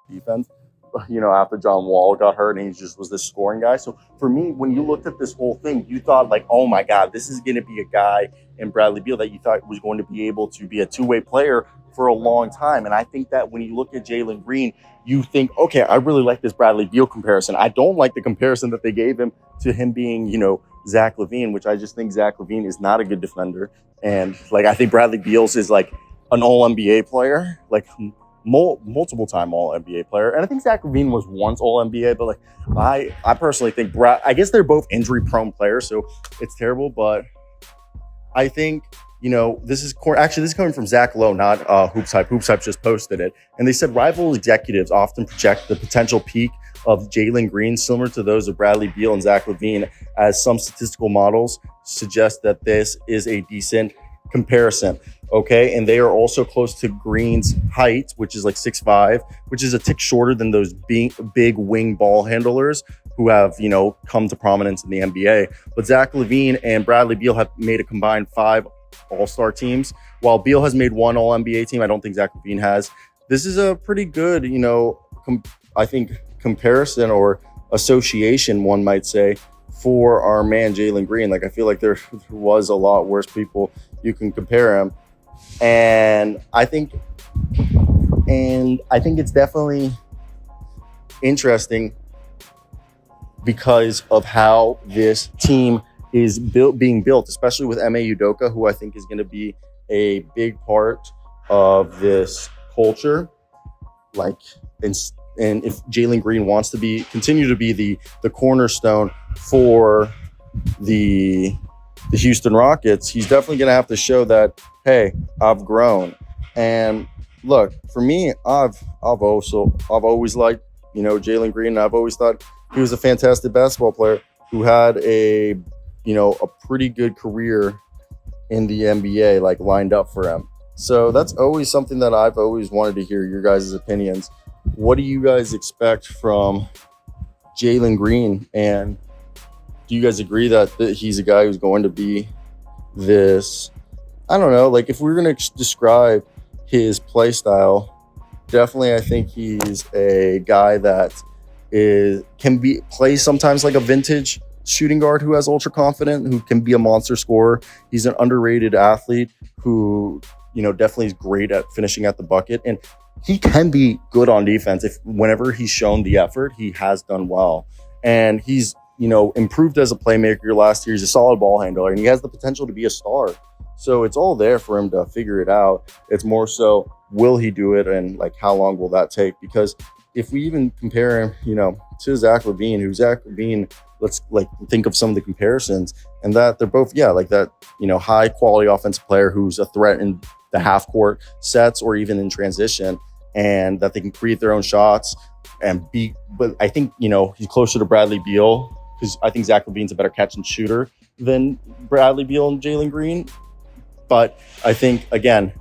defense, after John Wall got hurt and he just was this scoring guy. So for me, when you looked at this whole thing, you thought like, oh my God, this is going to be a guy in Bradley Beal that you thought was going to be able to be a two-way player for a long time. And I think that when you look at Jalen Green, you think, okay, I really like this Bradley Beal comparison. I don't like the comparison that they gave him to him being, Zach LaVine, which I just think Zach LaVine is not a good defender. And like, I think Bradley Beal's is like an all NBA player, like multiple time all NBA player. And I think Zach LaVine was once all NBA, but like, I personally think I guess they're both injury prone players. So it's terrible, but I think, this is coming from Zach Lowe, not Hoops Hype. Hoops Hype just posted it. And they said rival executives often project the potential peak of Jalen Green similar to those of Bradley Beal and Zach LaVine, as some statistical models suggest that this is a decent comparison. Okay. And they are also close to Green's height, which is like 6'5", which is a tick shorter than those big wing ball handlers who have, come to prominence in the NBA. But Zach LaVine and Bradley Beal have made a combined 5 all-star teams, while Beal has made 1 all-NBA team. I don't think Zach LaVine has. This is a pretty good, I think comparison or association, one might say, for our man Jalen Green. Like, I feel like there was a lot worse people you can compare him. And I think it's definitely interesting because of how this team is being built, especially with Ime Udoka, who I think is going to be a big part of this culture. Like, and if Jalen Green wants to continue to be the cornerstone for the Houston Rockets, he's definitely going to have to show that, hey, I've grown. And look, for me, I've always liked, Jalen Green. And I've always thought he was a fantastic basketball player who had a pretty good career in the NBA, like, lined up for him. So that's always something that I've always wanted to hear your guys' opinions. What do you guys expect from Jalen Green? And do you guys agree that he's a guy who's going to be this, I don't know, like, if we're going to describe his play style, definitely I think he's a guy that can play sometimes like a vintage shooting guard who has ultra confident, who can be a monster scorer. He's an underrated athlete who, definitely is great at finishing at the bucket. And he can be good on defense whenever he's shown the effort, he has done well. And he's, improved as a playmaker last year. He's a solid ball handler, and he has the potential to be a star. So it's all there for him to figure it out. It's more so, will he do it, and like, how long will that take? Because if we even compare him, to Zach LaVine, let's think of some of the comparisons, and that they're both, like that, high quality offensive player who's a threat in the half court sets or even in transition, and that they can create their own shots and but I think, he's closer to Bradley Beal, because I think Zach LaVine's a better catch and shooter than Bradley Beal and Jalen Green. But I think, again,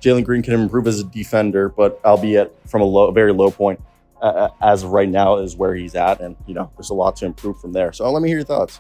Jalen Green can improve as a defender, but albeit from a very low point, as of right now is where he's at. And, there's a lot to improve from there. So let me hear your thoughts.